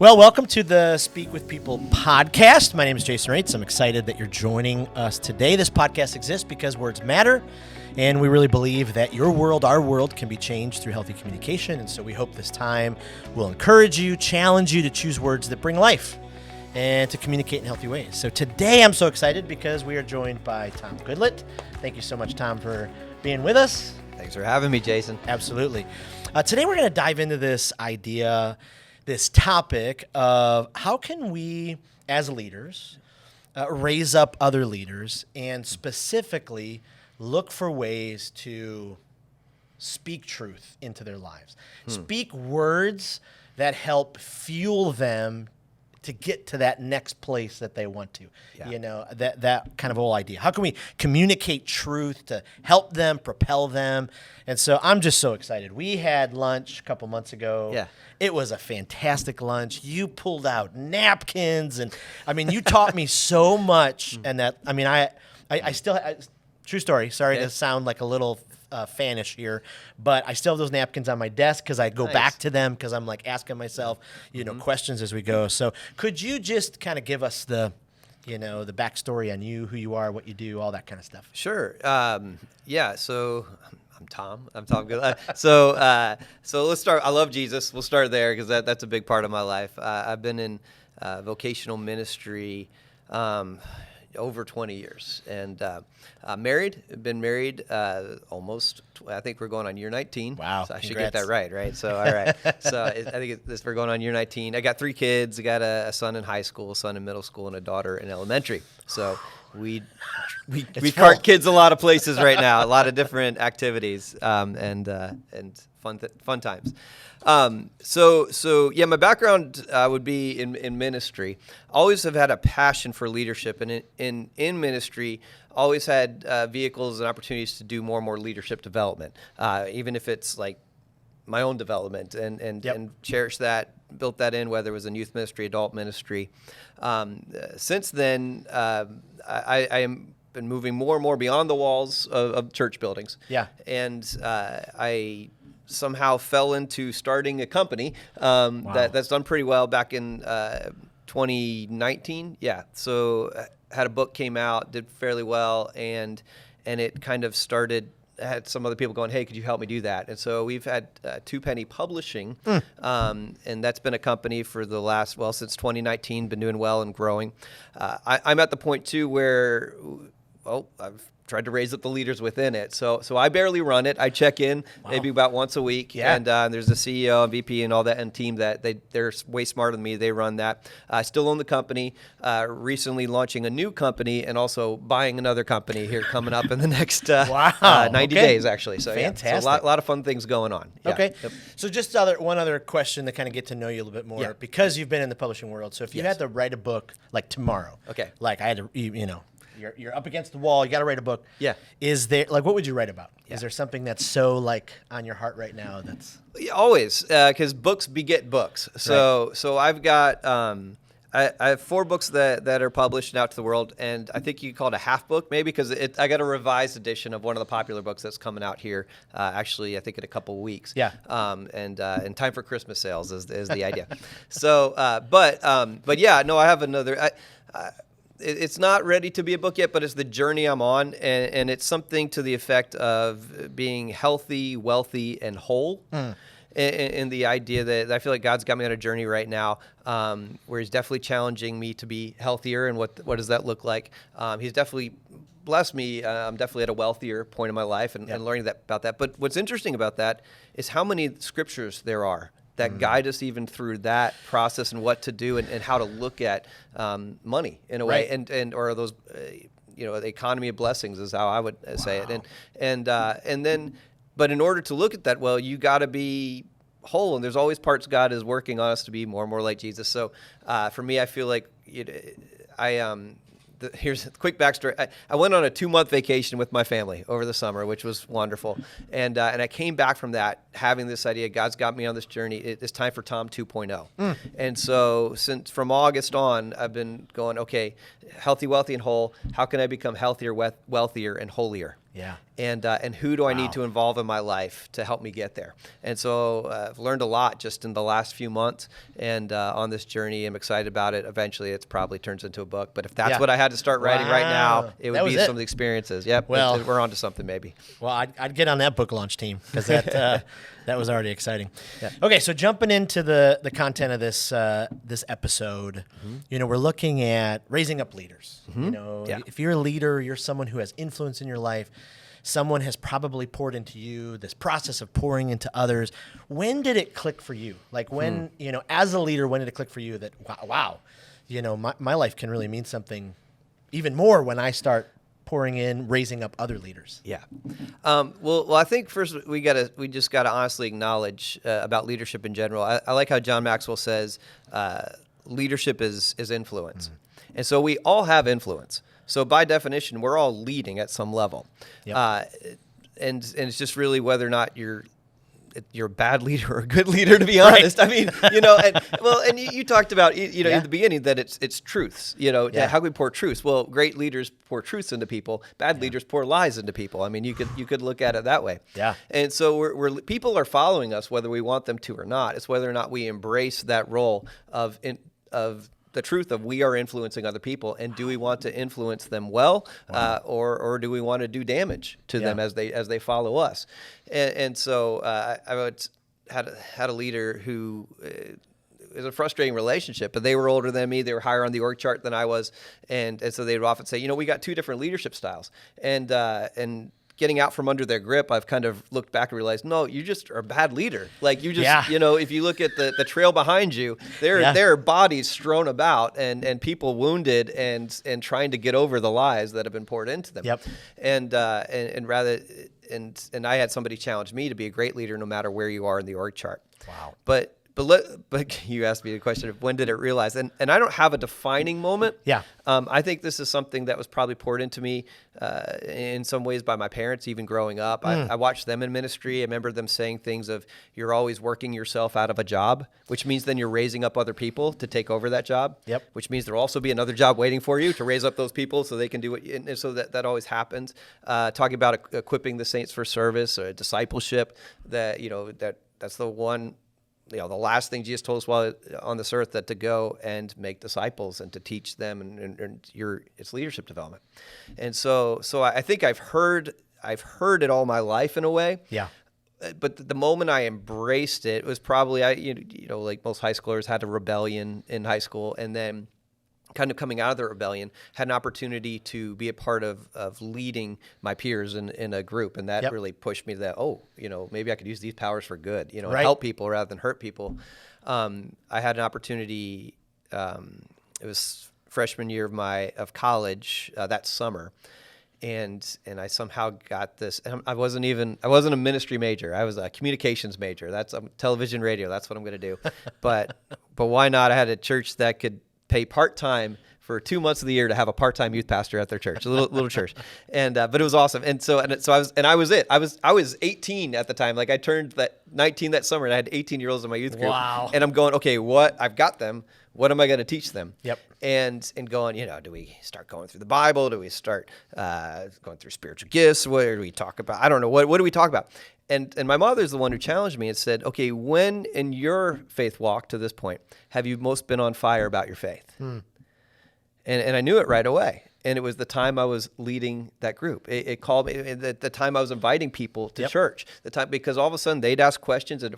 Well, welcome to the Speak with People podcast. My name is Jason Raitz. I'm excited that you're joining us today. This podcast exists because words matter, and we really believe that your world, our world, can be changed through healthy communication. And so we hope this time will encourage you, challenge you to choose words that bring life and to communicate in healthy ways. So today I'm so excited because we are joined by Tom Goodlet. Thank you so much, Tom, for being with us. Thanks for having me, Jason. Absolutely. Today we're going to dive into this topic of how can we, as leaders, raise up other leaders and specifically look for ways to speak truth into their lives. Speak words that help fuel them to get to that next place that they want to. Yeah. You know, that kind of whole idea. How can we communicate truth to help them, propel them? And so I'm just so excited. We had lunch a couple months ago. Yeah. It was a fantastic lunch. You pulled out napkins, and I mean, you taught me so much. And that, I mean, I still, true story. Sorry to sound like a little fanish here, but I still have those napkins on my desk because I go back to them because I'm like asking myself, questions as we go. So could you just kind of give us the backstory on you, who you are, what you do, all that kind of stuff? Sure. So I'm Tom. I'm Tom Goodlet. So let's start. I love Jesus. We'll start there because that's a big part of my life. I've been in vocational ministry over 20 years, and been married almost, I think we're going on year 19. Wow. So I should get that right? So, all right. So I think we're going on year 19. I got 3 kids. I got a son in high school, a son in middle school, and a daughter in elementary. So we cart kids a lot of places right now, a lot of different activities, and fun times. My background would be in ministry. Always have had a passion for leadership, and in ministry, always had vehicles and opportunities to do more and more leadership development, even if it's like my own development, and cherish that, built that in, whether it was in youth ministry, adult ministry. Since then, I am been moving more and more beyond the walls of church buildings. Yeah, and I somehow fell into starting a company that's done pretty well back in 2019. Yeah, so had a book came out, did fairly well, and it kind of started. Had some other people going, hey, could you help me do that? And so we've had Two Penny Publishing, and that's been a company for the last, since 2019, been doing well and growing. I'm at the point too where, I've tried to raise up the leaders within it. So I barely run it. I check in maybe about once a week. Yeah. And there's a CEO and VP and all that and team that they're way smarter than me. They run that. I still own the company, recently launching a new company and also buying another company here coming up in the next 90 days, actually. So fantastic. So a lot of fun things going on. Yeah. Okay. Yep. So just one other question to kind of get to know you a little bit more, because you've been in the publishing world. So if you had to write a book like tomorrow, like I had to, you're up against the wall. You got to write a book. Yeah. Is there what would you write about? Yeah. Is there something that's so on your heart right now? That's always because books beget books. So I've got I have 4 books that are published and out to the world, and I think you call it a half book maybe because I got a revised edition of one of the popular books that's coming out here. Actually, I think in a couple of weeks. Yeah. And in time for Christmas sales is the idea. So, but yeah, no, I have another. It's not ready to be a book yet, but it's the journey I'm on, and it's something to the effect of being healthy, wealthy, and whole. And the idea that I feel like God's got me on a journey right now where He's definitely challenging me to be healthier, and what does that look like? He's definitely blessed me. I'm definitely at a wealthier point in my life and learning about that. But what's interesting about that is how many scriptures there are that guide us even through that process and what to do and how to look at money in a way, and or those the economy of blessings is how I would say it, and then but in order to look at that, you got to be whole, and there's always parts God is working on us to be more and more like Jesus. So for me, I feel like here's a quick backstory. I went on a 2-month vacation with my family over the summer, which was wonderful. And I came back from that having this idea, God's got me on this journey. It's time for Tom 2.0. And so since from August on, I've been going, okay, healthy, wealthy, and whole. How can I become healthier, wealthier, and holier? Yeah. and who do I need to involve in my life to help me get there. And so I've learned a lot just in the last few months, and on this journey, I'm excited about it. Eventually, it probably turns into a book. But if that's what I had to start writing right now, it would be some of the experiences. Yep, well, we're on to something maybe. Well, I'd get on that book launch team because that that was already exciting. Yeah. Okay, so jumping into the content of this this episode, we're looking at raising up leaders. If you're a leader, you're someone who has influence in your life. Someone has probably poured into you, this process of pouring into others. When did it click for you? Like when, as a leader, when did it click for you that, wow, my life can really mean something even more when I start pouring in, raising up other leaders? Yeah. Well, I think first we just gotta honestly acknowledge about leadership in general. I like how John Maxwell says leadership is influence. And so we all have influence. So by definition, we're all leading at some level. Yep. And it's just really whether or not you're a bad leader or a good leader, to be honest. Right. I mean, and you talked about, in the beginning that it's truths, how can we pour truths? Well, great leaders pour truths into people. Bad leaders pour lies into people. I mean, you could look at it that way. Yeah. And so we're people are following us whether we want them to or not. It's whether or not we embrace that role of the truth of we are influencing other people, and do we want to influence them well, or do we want to do damage to them as they follow us? And so I had a leader who it was a frustrating relationship, but they were older than me. They were higher on the org chart than I was, and so they would often say, we got two different leadership styles, and getting out from under their grip, I've kind of looked back and realized, no, you just are a bad leader. Like you just, if you look at the trail behind you, there are bodies strewn about and people wounded and trying to get over the lies that have been poured into them. Yep. And I had somebody challenge me to be a great leader no matter where you are in the org chart. Wow. But you asked me the question of when did it realize, and I don't have a defining moment. Yeah. I think this is something that was probably poured into me in some ways by my parents, even growing up. I watched them in ministry. I remember them saying things of, you're always working yourself out of a job, which means then you're raising up other people to take over that job. Yep. Which means there'll also be another job waiting for you to raise up those people so they can do it. And so that always happens. Talking about equipping the saints for service or discipleship, that's the one. The last thing Jesus told us while on this earth, that to go and make disciples and to teach them, and it's leadership development. And so I think I've heard it all my life in a way. Yeah. But the moment I embraced it was probably like most high schoolers had a rebellion in high school, and then kind of coming out of the rebellion, had an opportunity to be a part of leading my peers in a group. And that really pushed me to that, maybe I could use these powers for good, and help people rather than hurt people. I had an opportunity, it was freshman year of college that summer. And I somehow got this. I wasn't a ministry major. I was a communications major. That's television, radio. That's what I'm going to do. But why not? I had a church that could pay part-time for 2 months of the year to have a part-time youth pastor at their church, a little church. And, but it was awesome. So I was 18 at the time. Like I turned 19 that summer, and I had 18-year-olds in my youth group. Wow. And I'm going, okay, I've got them. What am I going to teach them? Yep. And going, do we start going through the Bible? Do we start going through spiritual gifts? What do we talk about? I don't know. What do we talk about? And my mother's the one who challenged me and said, okay, when in your faith walk to this point have you most been on fire about your faith? And I knew it right away. And it was the time I was leading that group. It called me the time I was inviting people to church. The time, because all of a sudden they'd ask questions, and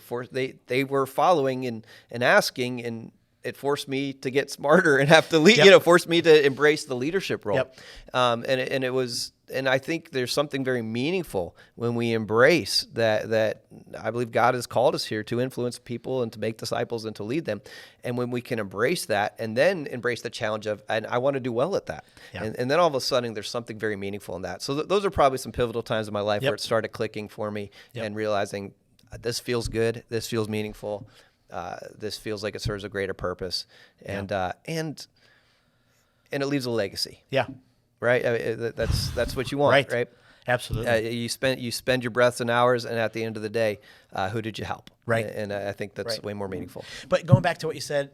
they were following and asking, and it forced me to get smarter and have to lead. Forced me to embrace the leadership role. Yep. And it was. And I think there's something very meaningful when we embrace that I believe God has called us here to influence people and to make disciples and to lead them. And when we can embrace that and then embrace the challenge of, and I want to do well at that. Yeah. And then all of a sudden there's something very meaningful in that. So those are probably some pivotal times in my life where it started clicking for me and realizing this feels good. This feels meaningful. This feels like it serves a greater purpose. And it leaves a legacy. Yeah. Right. I mean, that's what you want, right? Absolutely. You spend your breaths and hours, and at the end of the day, who did you help? Right. And I think that's Right. way more meaningful. But going back to what you said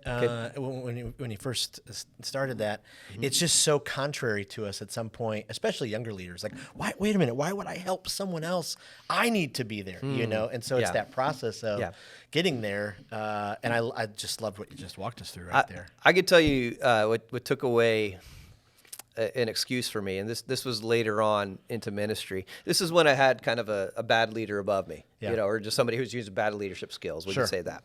when you first started that, it's just so contrary to us at some point, especially younger leaders. Like, why? Wait a minute. Why would I help someone else? I need to be there, And so it's that process of getting there. And I just loved what you just walked us through there. I could tell you what took away an excuse for me, and this was later on into ministry. This is when I had kind of a bad leader above me, or just somebody who's using bad leadership skills. We can say that.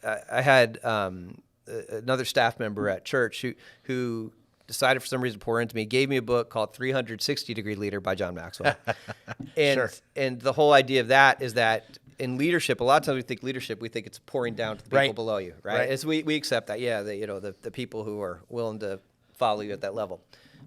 I had another staff member at church who decided for some reason to pour into me, gave me a book called 360 Degree Leader by John Maxwell. And the whole idea of that is that in leadership, a lot of times we think it's pouring down to the people below you, right? As we accept that, the people who are willing to follow you at that level.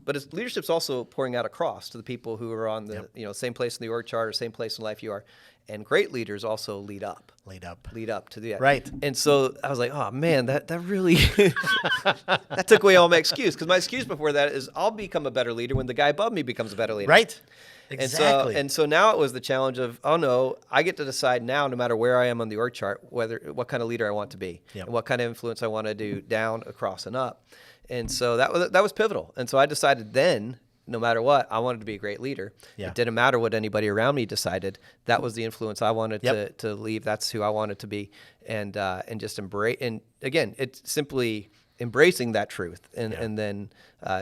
But leadership's also pouring out across to the people who are on the same place in the org chart or same place in life you are. And great leaders also lead up to the end. Right. And so I was like, oh man, that really that took away all my excuse, because my excuse before that is I'll become a better leader when the guy above me becomes a better leader. Right. Exactly. And so now it was the challenge of, oh no, I get to decide now, no matter where I am on the org chart, what kind of leader I want to be, and what kind of influence I want to do down, across, and up. And so that was pivotal. And so I decided then, no matter what, I wanted to be a great leader. It didn't matter what anybody around me decided. That was the influence I wanted to leave. That's who I wanted to be, and just embrace. And again, it's simply embracing that truth, and then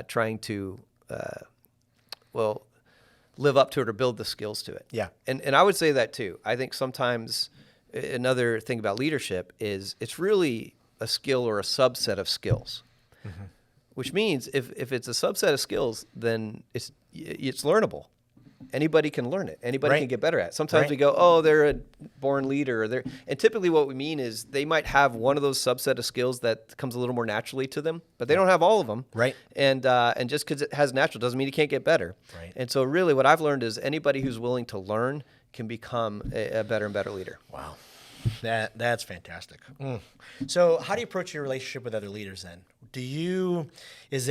trying to live up to it or build the skills to it. Yeah. And I would say that too. I think sometimes another thing about leadership is it's really a skill or a subset of skills. Mm-hmm. Which means if it's a subset of skills, then it's learnable. Anybody can learn it. Anybody can get better at it. Sometimes we go, oh, they're a born leader. And typically what we mean is they might have one of those subset of skills that comes a little more naturally to them, but they don't have all of them. Right. And just because it has natural doesn't mean you can't get better. Right. And so really what I've learned is anybody who's willing to learn can become a better and better leader. Wow. That's fantastic. So how do you approach your relationship with other leaders then? Is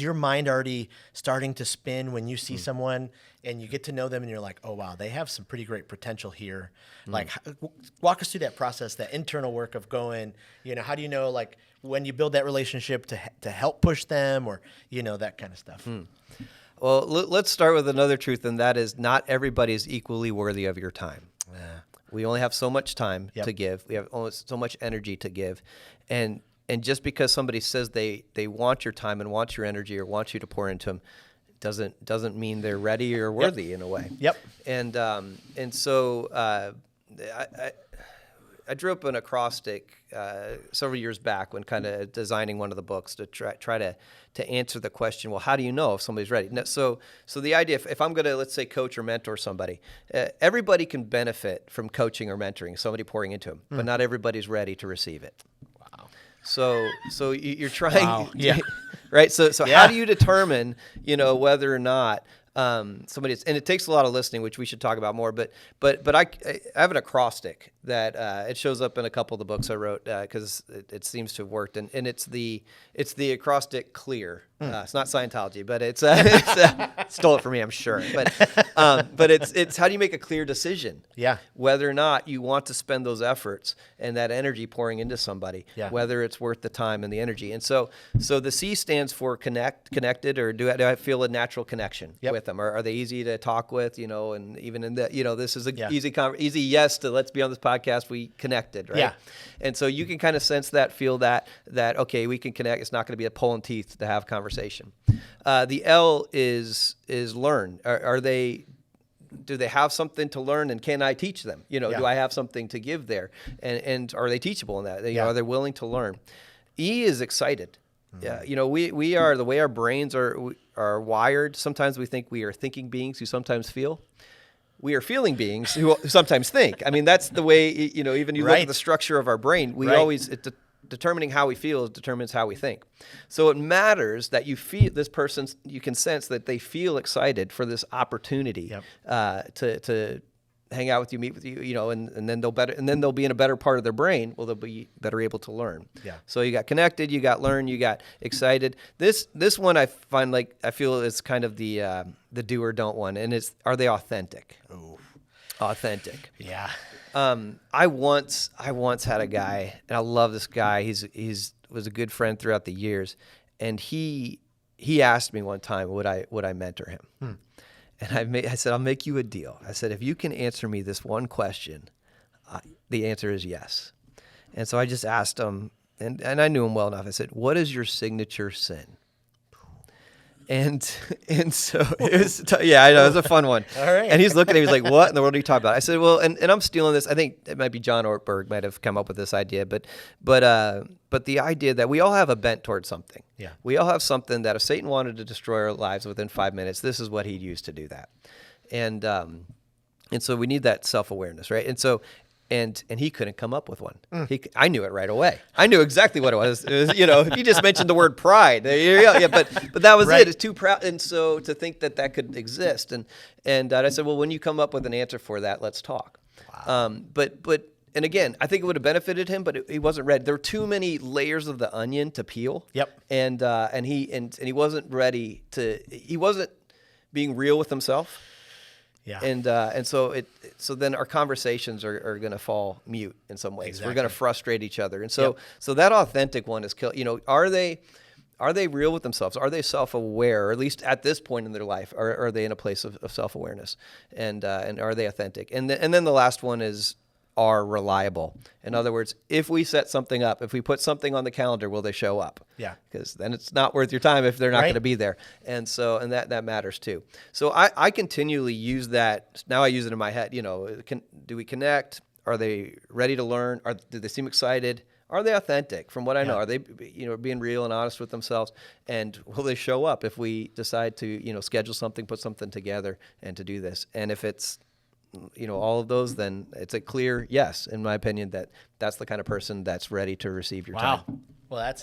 your mind already starting to spin when you see someone and you get to know them and you're like, oh, wow, they have some pretty great potential here. Like, walk us through that process, that internal work of going, how do you know, like, when you build that relationship to help push them or, that kind of stuff? Well, let's start with another truth, and that is not everybody is equally worthy of your time. We only have so much time to give. We have only so much energy to give. And just because somebody says they want your time and want your energy or want you to pour into them doesn't mean they're ready or worthy in a way. Yep. And so I drew up an acrostic several years back when kind of designing one of the books to try to answer the question, well, how do you know if somebody's ready? So the idea, if I'm going to, let's say, coach or mentor somebody, everybody can benefit from coaching or mentoring, somebody pouring into them, but not everybody's ready to receive it. Wow. So you're trying, right? So how do you determine, whether or not somebody, and it takes a lot of listening, which we should talk about more. But I have an acrostic that it shows up in a couple of the books I wrote because it seems to have worked, and it's the acrostic CLEAR. It's not Scientology, but it's stole it from me, I'm sure. But it's how do you make a clear decision? Yeah. Whether or not you want to spend those efforts and that energy pouring into somebody, whether it's worth the time and the energy. And so the C stands for connected, or do I feel a natural connection with them? Or are they easy to talk with? And even in the, this is a easy yes to let's be on this podcast. We connected, right? Yeah. And so you can kind of sense that, feel that okay, we can connect. It's not going to be a pulling teeth to have conversation. The L is learn. Do they have something to learn, and can I teach them? Do I have something to give there? And are they teachable in that? Are they willing to learn? E is excited. Yeah, we are, the way our brains are wired. Sometimes we think we are thinking beings who sometimes feel. We are feeling beings who sometimes think. I mean, that's the way, even you look at the structure of our brain, we always, determining how we feel determines how we think. So it matters that you feel this person, you can sense that they feel excited for this opportunity to hang out with you, meet with you, and then they'll be in a better part of their brain. Well, they'll be better able to learn. Yeah. So you got connected, you got learn, you got excited. This one I find I feel it's kind of the do or don't one, and are they authentic? Oh. Authentic. Yeah. I once had a guy, and I love this guy. He's was a good friend throughout the years, and he asked me one time would I mentor him. And I said, I'll make you a deal. I said, if you can answer me this one question, the answer is yes. And so I just asked him, and I knew him well enough. I said, what is your signature sin? And so it was, I know, it was a fun one. All right. And he's looking at me, he's like, what in the world are you talking about? I said, well, and I'm stealing this. I think it might be John Ortberg might have come up with this idea, but the idea that we all have a bent towards something. Yeah. We all have something that if Satan wanted to destroy our lives within 5 minutes, this is what he'd use to do that. And so we need that self-awareness, right? And so, and he couldn't come up with one. I knew it right away. I knew exactly what it was. It was, if you just mentioned the word pride, there you go. Yeah, but that was Right. it. It's too proud. And so to think that could exist. And I said, well, when you come up with an answer for that, let's talk. Wow. And again, I think it would have benefited him, but he wasn't ready. There were too many layers of the onion to peel. Yep. And he wasn't ready to. He wasn't being real with himself. Yeah. And so then our conversations are going to fall mute in some ways. Exactly. We're going to frustrate each other. And so that authentic one is are they real with themselves? Are they self-aware, or at least at this point in their life, are they in a place of self-awareness? And are they authentic? And then the last one is, are reliable. In other words, if we set something up, if we put something on the calendar, will they show up? Yeah. Because then it's not worth your time if they're not going to be there. And so, and that matters too. So I continually use that. Now I use it in my head. Do we connect? Are they ready to learn? Do they seem excited? Are they authentic? From what I know, are they being real and honest with themselves? And will they show up if we decide to schedule something, put something together, and to do this? And if it's all of those, then it's a clear yes, in my opinion, that's the kind of person that's ready to receive your time. Wow. Well,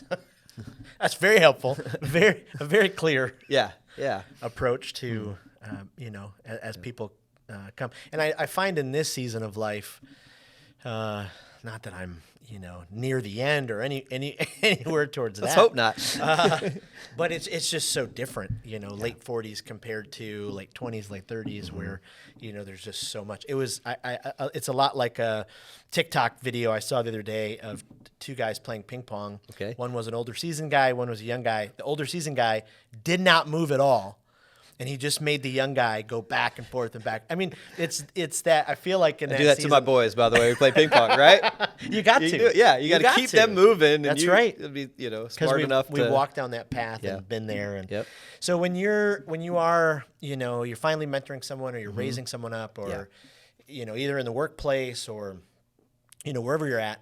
that's very helpful. A very clear approach to, as people come. And I find in this season of life, not that I'm, near the end or anywhere towards that. Let's hope not. But it's just so different, late 40s compared to late 20s, late 30s, where, there's just so much. It was, it's a lot like a TikTok video I saw the other day of two guys playing ping pong. Okay. One was an older seasoned guy, one was a young guy. The older seasoned guy did not move at all. And he just made the young guy go back and forth and back. I mean, it's that I feel like in that I do that season, to my boys, by the way. We play ping pong, right? You got to. You got to keep them moving. That's and right. Be smart enough we to walked down that path and been there. And Yep. so when you are, you're finally mentoring someone or you're raising someone up, or either in the workplace or wherever you're at,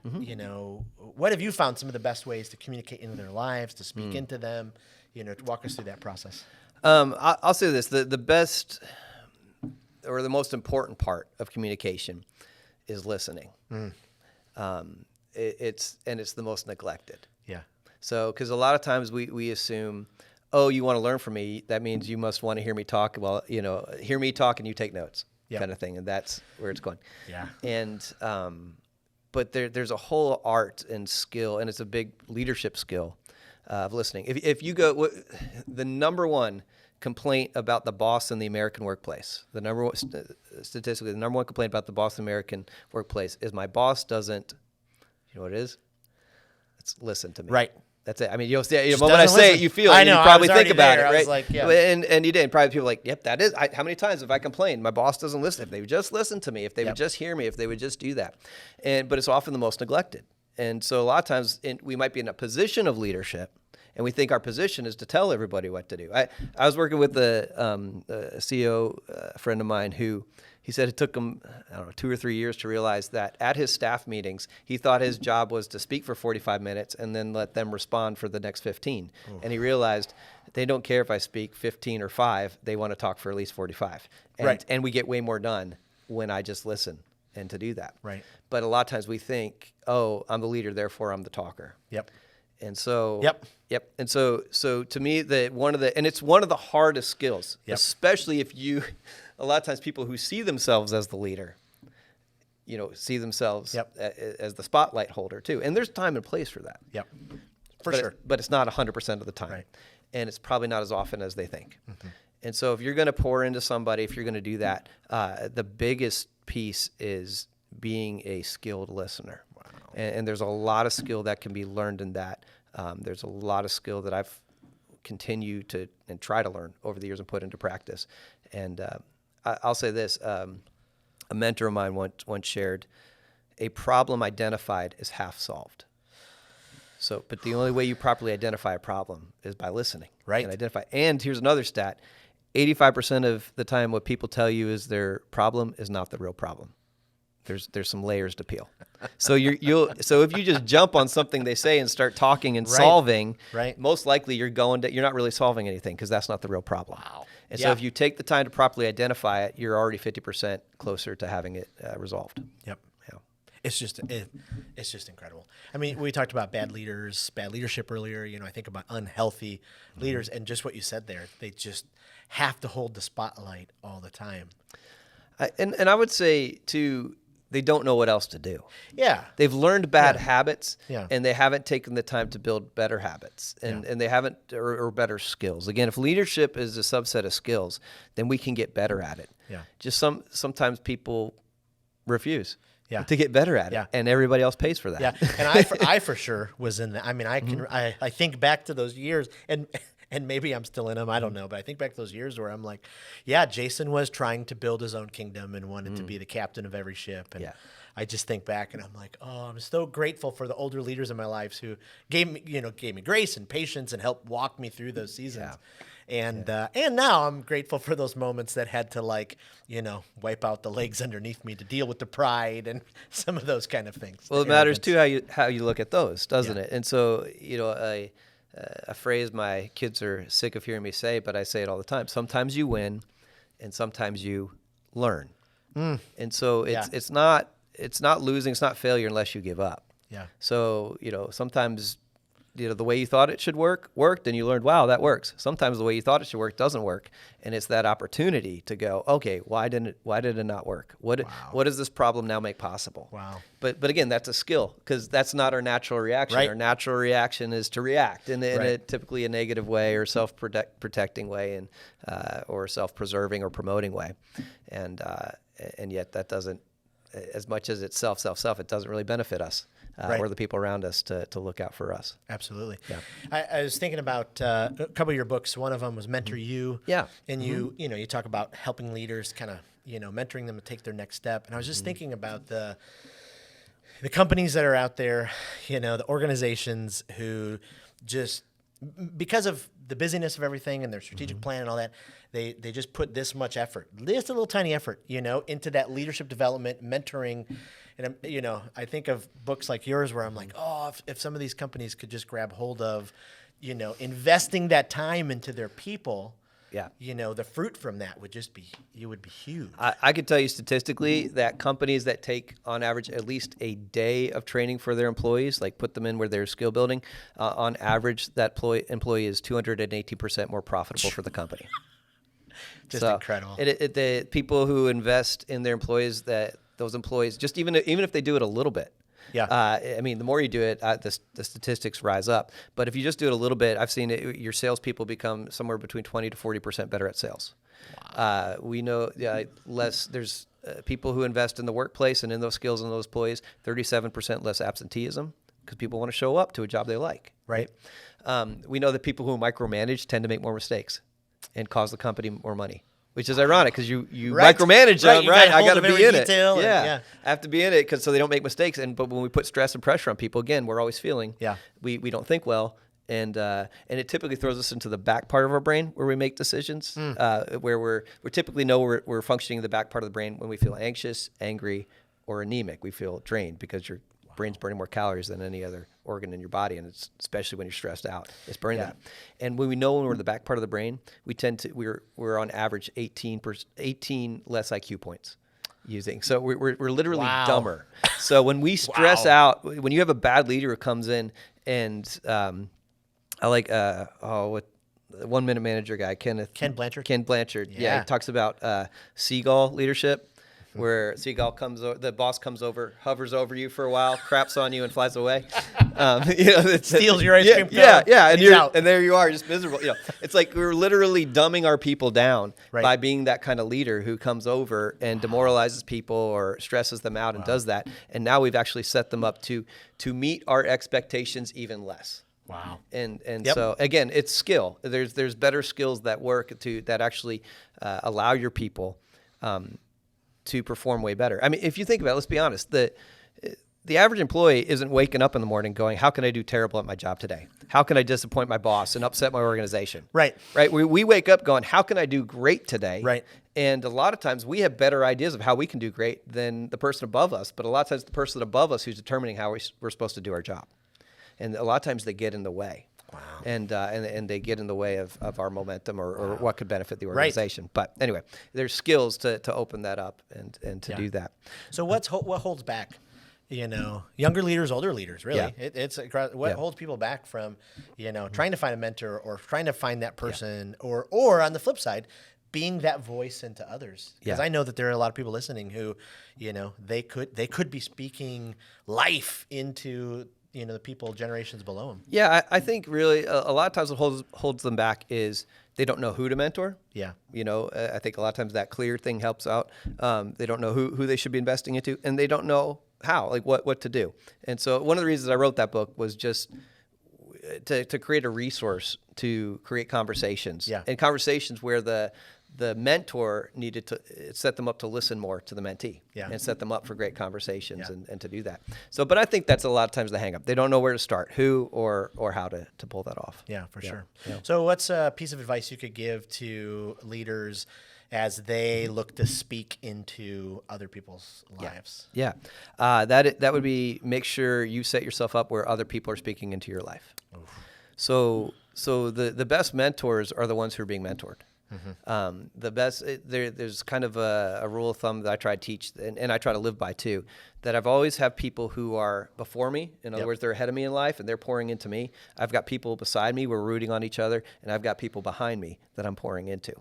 what have you found some of the best ways to communicate into their lives, to speak into them, to walk us through that process? I'll say this: the best or the most important part of communication is listening. It's the most neglected. Yeah. So, because a lot of times we assume, oh, you want to learn from me, that means you must want to hear me talk. Well, hear me talk and you take notes, kind of thing, and that's where it's going. Yeah. And but there's a whole art and skill, and it's a big leadership skill of listening. If you go, the number one complaint about the boss in the American workplace, statistically, the number one complaint about the boss in the American workplace is my boss doesn't, you know what it is? It's listen to me. Right. That's it. I mean, the moment I say listen. it, you feel it. I know, You I probably was think already about there. it, I right? was like, yeah. And you did. And probably people are like, yep, that is. How many times have I complained? My boss doesn't listen. If they would just listen to me, if they would just hear me, if they would just do that. But it's often the most neglected. And so a lot of times we might be in a position of leadership, and we think our position is to tell everybody what to do. I was working with a CEO friend of mine who he said it took him, 2 or 3 years to realize that at his staff meetings, he thought his job was to speak for 45 minutes and then let them respond for the next 15. Ooh. And he realized they don't care if I speak 15 or 5. They want to talk for at least 45. And we get way more done when I just listen and to do that. Right. But a lot of times we think, oh, I'm the leader, therefore I'm the talker. Yep. And so, Yep. And so to me, it's one of the hardest skills, especially if a lot of times people who see themselves as the leader see themselves Yep. as the spotlight holder too. And there's time and place for that. Yep. For but sure. But it's not 100% of the time. Right. And it's probably not as often as they think. Mm-hmm. And so if you're going to pour into somebody, if you're going to do that, the biggest piece is being a skilled listener. Wow. And there's a lot of skill that can be learned in that. There's a lot of skill that I've continued to and try to learn over the years and put into practice. And I'll say this, a mentor of mine once shared, a problem identified is half solved. So, but the only way you properly identify a problem is by listening. Right. And identify. And here's another stat. 85% of the time what people tell you is their problem is not the real problem. There's some layers to peel. So so if you just jump on something they say and start talking and solving, most likely you're not really solving anything because that's not the real problem. Wow. And so if you take the time to properly identify it, you're already 50% closer to having it resolved. Yep. Yeah. It's just incredible. I mean, we talked about bad leaders, bad leadership earlier. I think about unhealthy leaders, and just what you said there, they just have to hold the spotlight all the time. And I would say too, they don't know what else to do. Yeah. They've learned bad habits, Yeah. and they haven't taken the time to build better habits, and they haven't, or better skills. Again, if leadership is a subset of skills, then we can get better at it. Yeah. Just sometimes people refuse Yeah. to get better at it, Yeah. and everybody else pays for that. Yeah, and I for sure was in that. I mean, I think back to those years, and maybe I'm still in them. I don't know, but I think back to those years where I'm like, yeah, Jason was trying to build his own kingdom and wanted to be the captain of every ship. And I just think back and I'm like, oh, I'm so grateful for the older leaders in my life who gave me grace and patience and helped walk me through those seasons. Yeah. And now I'm grateful for those moments that had to wipe out the legs underneath me to deal with the pride and some of those kind of things. Well, it matters too how you look at those, doesn't it? And so a phrase my kids are sick of hearing me say, but I say it all the time. Sometimes you win, and sometimes you learn. And so it's not losing, it's not failure unless you give up. Yeah. So sometimes the way you thought it should worked, and you learned, wow, that works. Sometimes the way you thought it should work doesn't work, and it's that opportunity to go, okay, why did it not work? What does this problem now make possible? Wow. But again, that's a skill because that's not our natural reaction. Right. Our natural reaction is to react in a typically a negative way or self-protecting way, and or self-preserving or promoting way, and yet that doesn't, as much as it's self, it doesn't really benefit us. Or the people around us to look out for us. Absolutely. Yeah. I was thinking about a couple of your books. One of them was Mentor You. Yeah. And you talk about helping leaders kind of, mentoring them to take their next step. And I was just thinking about the companies that are out there, the organizations who just, because of the busyness of everything and their strategic plan and all that, they just put this much effort, just a little tiny effort, into that leadership development, mentoring. And, I think of books like yours where I'm like, oh, if some of these companies could just grab hold of, investing that time into their people, the fruit from that would be huge. I could tell you statistically that companies that take on average at least a day of training for their employees, like put them in where they're skill building, on average that employee is 218% more profitable for the company. Just incredible. The people who invest in their employees, those employees, just even if they do it a little bit. Yeah. I mean, the more you do it, the statistics rise up. But if you just do it a little bit, I've seen your salespeople become somewhere between 20 to 40% better at sales. Wow. We know there's people who invest in the workplace and in those skills and those employees, 37% less absenteeism because people want to show up to a job they like. Right. We know that people who micromanage tend to make more mistakes and cause the company more money. Which is ironic because you micromanage them, right? I got to be in it. I have to be in it so they don't make mistakes. But when we put stress and pressure on people, again, we're always feeling. We don't think well, and it typically throws us into the back part of our brain where we make decisions, where we typically know we're functioning in the back part of the brain when we feel anxious, angry, or anemic. We feel drained because your brain's burning more calories than any other organ in your body, and it's especially when you're stressed out, it's burning that. And when we know when we're in the back part of the brain, we're on average 18 less IQ points using. So we're literally dumber. So when we stress out, when you have a bad leader who comes in, and I like what 1 Minute Manager guy, Ken Blanchard. Yeah, he talks about seagull leadership. where seagull the boss comes over, hovers over you for a while, craps on you, and flies away. Steals your ice cream cone. Yeah, He's out. and there you are, just miserable. It's like we're literally dumbing our people down by being that kind of leader who comes over and demoralizes people or stresses them out and does that. And now we've actually set them up to meet our expectations even less. Wow. And so again, it's skill. There's better skills that work that actually allow your people to perform way better. I mean, if you think about it, let's be honest, the average employee isn't waking up in the morning going, how can I do terrible at my job today? How can I disappoint my boss and upset my organization? Right. We wake up going, how can I do great today? Right. And a lot of times we have better ideas of how we can do great than the person above us. But a lot of times the person above us who's determining how we're supposed to do our job. And a lot of times they get in the way. Wow. And they get in the way of our momentum or what could benefit the organization. Right. But anyway, there's skills to open that up and to do that. So what holds back, younger leaders, older leaders, really? Yeah. What holds people back from, trying to find a mentor or trying to find that person or on the flip side, being that voice into others? Because I know that there are a lot of people listening who, they could be speaking life into the people generations below them. Yeah, I think really a lot of times what holds them back is they don't know who to mentor. Yeah. I think a lot of times that clear thing helps out. They don't know who they should be investing into, and they don't know how, like what to do. And so one of the reasons I wrote that book was just to create a resource to create conversations. Yeah. And conversations where the mentor needed to set them up to listen more to the mentee and set them up for great conversations and to do that. So, but I think that's a lot of times the hang up. They don't know where to start, who or how to pull that off. Yeah, for sure. Yeah. So what's a piece of advice you could give to leaders as they look to speak into other people's lives? Yeah. That would be, make sure you set yourself up where other people are speaking into your life. Oof. So the best mentors are the ones who are being mentored. Mm-hmm. There's kind of a rule of thumb that I try to teach and I try to live by too, that I've always have people who are before me. In other words, they're ahead of me in life and they're pouring into me. I've got people beside me, we're rooting on each other, and I've got people behind me that I'm pouring into.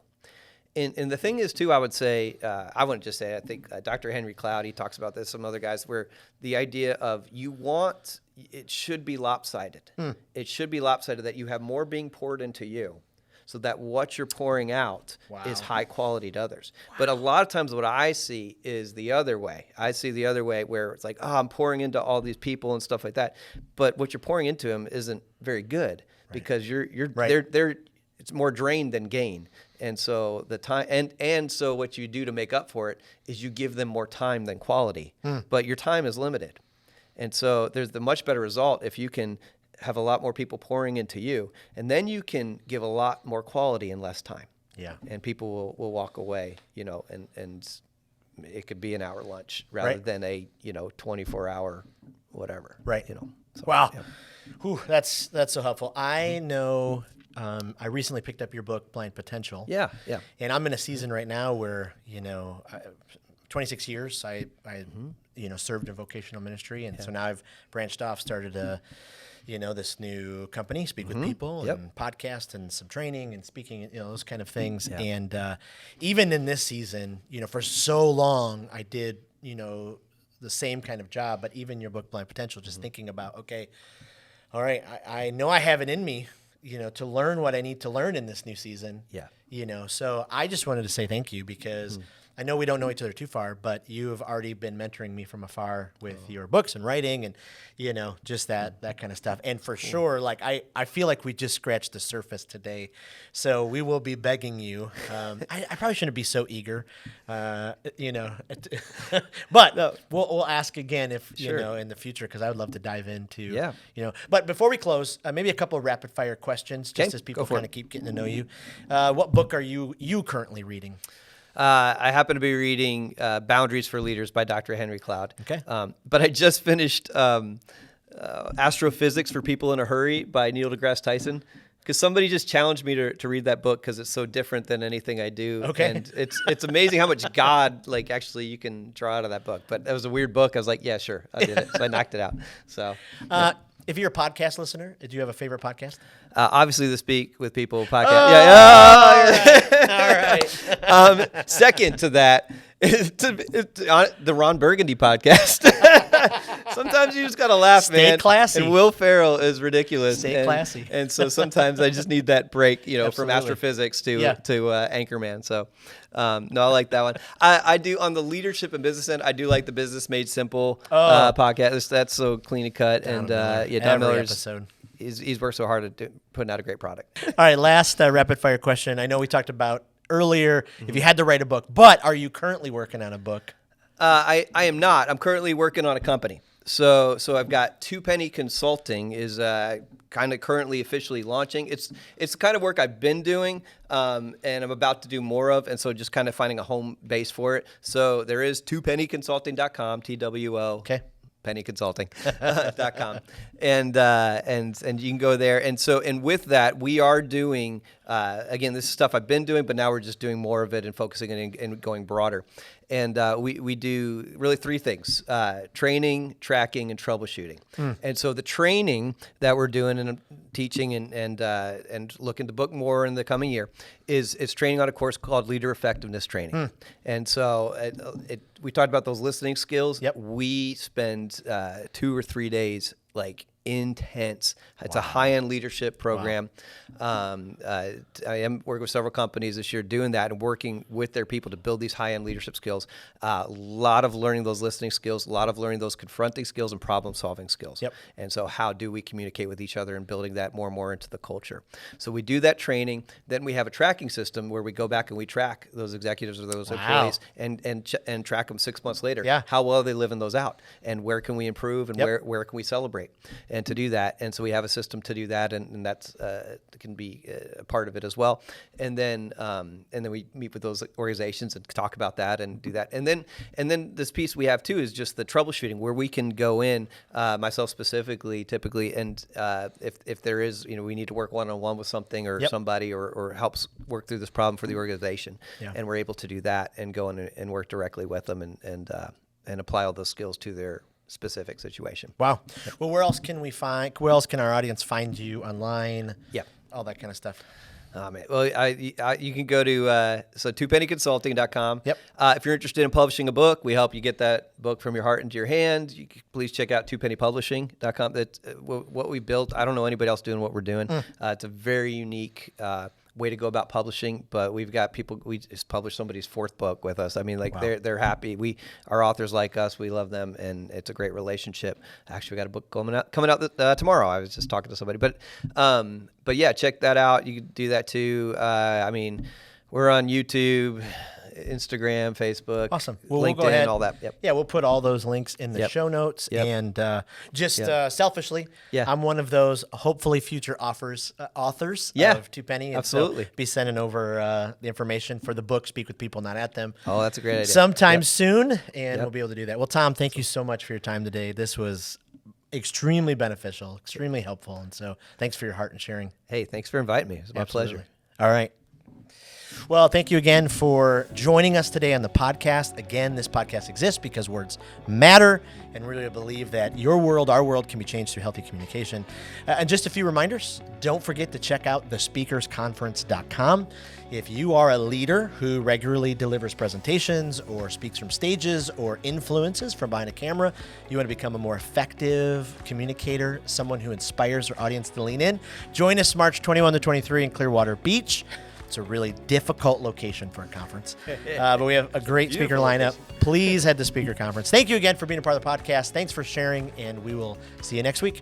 And the thing is too, I would say, I wouldn't just say, I think Dr. Henry Cloud, he talks about this, some other guys, where the idea of it should be lopsided. It should be lopsided that you have more being poured into you, so that what you're pouring out is high quality to others. Wow. But a lot of times what I see is the other way. I see the other way where it's like, I'm pouring into all these people and stuff like that. But what you're pouring into them isn't very good because it's more drain than gain. And so the time and so what you do to make up for it is you give them more time than quality. But your time is limited. And so there's the much better result if you can have a lot more people pouring into you, and then you can give a lot more quality in less time. Yeah. And people will walk away, and it could be an hour lunch rather than a 24-hour whatever. Right. So, wow. Yeah. Whew, that's so helpful. I know. I recently picked up your book, Blind Potential. Yeah. Yeah. And I'm in a season right now where 26 years I served in vocational ministry, and so now I've branched off, started this new company, Speak with People, and podcast and some training and speaking, those kind of things. Yeah. And even in this season, for so long I did, the same kind of job, but even your book, Blind Potential, just thinking about, okay, all right, I know I have it in me, to learn what I need to learn in this new season. Yeah. So I just wanted to say thank you because I know we don't know each other too far, but you have already been mentoring me from afar with your books and writing and, just that kind of stuff. And for sure, like I feel like we just scratched the surface today. So we will be begging you. I probably shouldn't be so eager, but we'll ask again if, in the future, because I would love to dive into, But before we close, maybe a couple of rapid fire questions, just as people kind of keep getting to know you. What book are you currently reading? I happen to be reading Boundaries for Leaders by Dr. Henry Cloud. Okay. But I just finished Astrophysics for People in a Hurry by Neil deGrasse Tyson, because somebody just challenged me to read that book because it's so different than anything I do. Okay. And it's amazing how much God, actually you can draw out of that book. But that was a weird book. I was like, yeah, sure. I did it. So I knocked it out. So. If you're a podcast listener, do you have a favorite podcast? Obviously, the Speak with People podcast. All right. Second to that, the Ron Burgundy podcast. Sometimes you just gotta laugh, Stay man. classy. And Will Ferrell is ridiculous. Stay classy. And so sometimes I just need that break, from Absolutely. astrophysics to Yeah. Anchorman. So, no, I like that one. I do on the leadership and business end. I do like the Business Made Simple podcast. That's so clean and cut. Don and Miller. Don Every Miller's episode. he's worked so hard at putting out a great product. All right, last rapid fire question. I know we talked about earlier if you had to write a book, but are you currently working on a book? I am not. I'm currently working on a company. So I've got Two Penny Consulting is kind of currently officially launching. It's the kind of work I've been doing, and I'm about to do more of, and so just kind of finding a home base for it. So there is twopennyconsulting.com, TWO. Okay. pennyconsulting.com. And you can go there. And with that, we are doing, again, this is stuff I've been doing, but now we're just doing more of it and focusing and going broader. And we do really three things: training, tracking, and troubleshooting. And so the training that we're doing and teaching and looking to book more in the coming year is training on a course called Leader Effectiveness Training. And so we talked about those listening skills. Yep. We spend 2 or 3 days like intense. It's a high-end leadership program. I am working with several companies this year doing that and working with their people to build these high-end leadership skills. A lot of learning those listening skills, a lot of learning those confronting skills and problem-solving skills. Yep. And so how do we communicate with each other and building that more and more into the culture? So we do that training. Then we have a tracking system where we go back and we track those executives or those employees and track them 6 months later. Yeah. How well are they living those out? And where can we improve and Yep. where can we celebrate? And to do that. And so we have a system to do that, and that's can be a part of it as well. And then we meet with those organizations and talk about that and do that. And then this piece we have too is just the troubleshooting, where we can go in, myself specifically, typically, and if there is, we need to work one-on-one with something or Yep. somebody or helps work through this problem for the organization, Yeah. and we're able to do that and go in and work directly with them and apply all those skills to their specific situation. Wow. Well, where else can our audience find you online? Yeah. All that kind of stuff. Man. Well, you can go to twopennyconsulting.com. Yep. If you're interested in publishing a book, we help you get that book from your heart into your hand. Please check out twopennypublishing.com. That's what we built. I don't know anybody else doing what we're doing. It's a very unique way to go about publishing, but we've got people. We just published somebody's 4th book with us. I mean, like Wow. they're happy. Our authors like us. We love them, and it's a great relationship. Actually, we got a book coming out tomorrow. I was just talking to somebody, but yeah, check that out. You can do that too. I mean, we're on YouTube, Instagram, Facebook, Awesome. Well, LinkedIn, we'll go ahead. all that. Yep. Yeah, we'll put all those links in the Yep. show notes. Yep. And just Yep. selfishly, Yeah. I'm one of those hopefully future authors Yeah. of Two Penny. And Absolutely. So be sending over the information for the book, Speak with People, Not at Them. Oh, that's a great idea. Sometime Yep. soon, and Yep. we'll be able to do that. Well, Tom, thank you so much for your time today. This was extremely beneficial, extremely helpful. And so thanks for your heart and sharing. Hey, thanks for inviting me. It was my Absolutely. pleasure. All right. Well, thank you again for joining us today on the podcast. Again, this podcast exists because words matter, and really believe that your world, our world, can be changed through healthy communication. And just a few reminders. Don't forget to check out thespeakersconference.com. If you are a leader who regularly delivers presentations or speaks from stages or influences from behind a camera, you want to become a more effective communicator, someone who inspires their audience to lean in, join us March 21 to 23 in Clearwater Beach. It's a really difficult location for a conference, but we have a great speaker lineup. Please head to Speaker Conference. Thank you again for being a part of the podcast. Thanks for sharing, and we will see you next week.